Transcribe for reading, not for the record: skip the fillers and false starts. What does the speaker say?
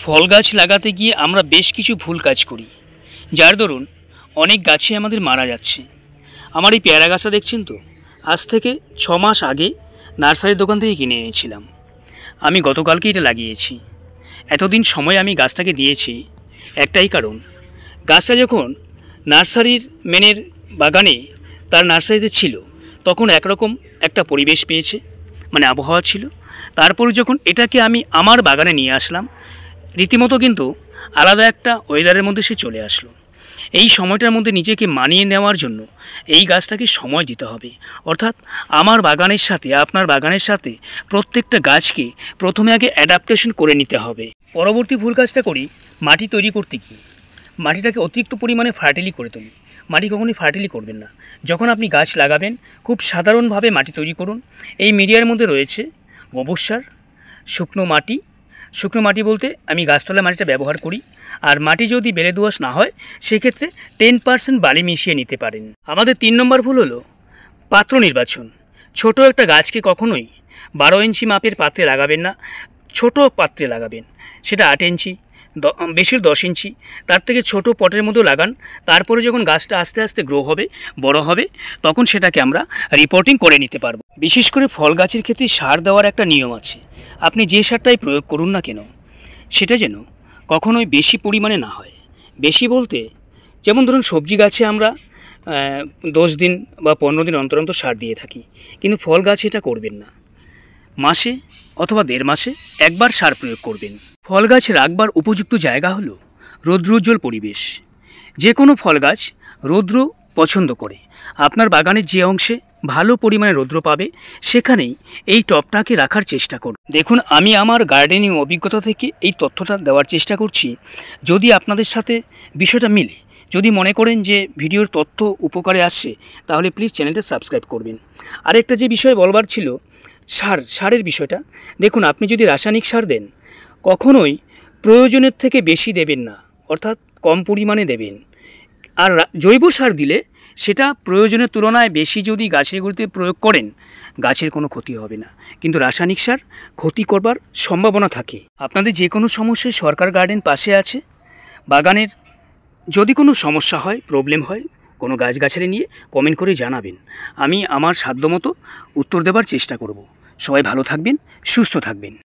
ফল গাছ লাগাতে গিয়ে আমরা বেশ কিছু ভুল কাজ করি, যার দরুন অনেক গাছে আমাদের মারা যাচ্ছে। আমার এই পেয়ারা গাছটা দেখছেন তো, আজ থেকে 6 মাস আগে নার্সারির দোকান থেকে কিনে এনেছিলাম। আমি গতকালকে এটা লাগিয়েছি। এতদিন সময় আমি গাছটাকে দিয়েছি একটাই কারণ, গাছটা যখন নার্সারির মেনের বাগানে তার নার্সারিতে ছিল তখন একরকম একটা পরিবেশ পেয়েছে, মানে আবহাওয়া ছিল। তারপরে যখন এটাকে আমি আমার বাগানে নিয়ে আসলাম, রীতিমতো কিন্তু আলাদা একটা ওয়েদারের মধ্যে সে চলে আসলো। এই সময়টার মধ্যে নিজেকে মানিয়ে নেওয়ার জন্য এই গাছটাকে সময় দিতে হবে। অর্থাৎ আমার বাগানের সাথে আপনার বাগানের সাথে প্রত্যেকটা গাছকে প্রথমে আগে অ্যাডাপ্টেশন করে নিতে হবে। পরবর্তী ভুল কাজটা করি মাটি তৈরি করতে গিয়ে, মাটিটাকে অতিরিক্ত পরিমাণে ফার্টিলি করে তুলি। মাটি কখনোই ফার্টিলি করবেন না। যখন আপনি গাছ লাগাবেন খুব সাধারণভাবে মাটি তৈরি করুন। এই মিডিয়ার মধ্যে রয়েছে গোবর সার, শুকনো মাটি। শুকনো মাটি বলতে আমি গাছতলা মাটিটা ব্যবহার করি। আর মাটি যদি বেলে দোআঁশ না হয় সেক্ষেত্রে 10% বালি মিশিয়ে নিতে পারেন। আমাদের 3 নম্বর ভুল হলো পাত্র নির্বাচন। ছোট একটা গাছকে কখনোই 12 ইঞ্চি মাপের পাত্রে লাগাবেন না, ছোট পাত্রে লাগাবেন। সেটা 8 ইঞ্চি, বেশি 10 ইঞ্চি, তার থেকে ছোট পটের মধ্যে লাগান। তারপরে যখন গাছটা আস্তে আস্তে গ্রো হবে, বড় হবে, তখন সেটাকে আমরা রিপোর্টিং করে নিতে পারবো। বিশেষ করে ফল গাছের ক্ষেত্রে সার দেওয়ার একটা নিয়ম আছে। আপনি যে সারটাই প্রয়োগ করুন না কেন, সেটা যেন কখনোই বেশি পরিমাণে না হয়। বেশি বলতে যেমন ধরুন সবজি গাছে আমরা 10 দিন বা 15 দিন অন্তর অন্তর সার দিয়ে থাকি, কিন্তু ফল গাছে এটা করবেন না। মাসে অথবা 1.5 মাসে একবার সার প্রয়োগ করবেন। ফল গাছ রাখবার উপযুক্ত জায়গা হলো রৌদ্রোজ্জ্বল পরিবেশ। যে কোনো ফল গাছ রৌদ্র পছন্দ করে। আপনার বাগানের যে অংশে ভালো পরিমাণে রৌদ্র পাবে সেখানেই এই টবটাকে রাখার চেষ্টা করুন। দেখুন, আমি আমার গার্ডেনিং অভিজ্ঞতা থেকে এই তথ্যটা দেওয়ার চেষ্টা করছি। যদি আপনাদের সাথে বিষয়টা মিলে, যদি মনে করেন যে ভিডিওর তথ্য উপকারে আসছে, তাহলে প্লিজ চ্যানেলটা সাবস্ক্রাইব করবেন। আরেকটা যে বিষয় বলবার ছিল, সারের বিষয়টা। দেখুন, আপনি যদি রাসায়নিক সার দেন কখনোই প্রয়োজনের থেকে বেশি দেবেন না, অর্থাৎ কম পরিমাণে দেবেন। আর জৈব সার দিলে সেটা প্রয়োজনের তুলনায় বেশি যদি গাছের গুলিতে প্রয়োগ করেন, গাছের কোনো ক্ষতি হবে না। কিন্তু রাসায়নিক সার ক্ষতি করবার সম্ভাবনা থাকে। আপনাদের যে কোনো সমস্যায় সরকার গার্ডেন পাশে আছে। বাগানের যদি কোনো সমস্যা হয়, প্রবলেম হয় কোনো গাছগাছালি নিয়ে, কমেন্ট করে জানাবেন। আমি আমার সাধ্যমতো উত্তর দেবার চেষ্টা করব। সবাই ভালো থাকবেন, সুস্থ থাকবেন।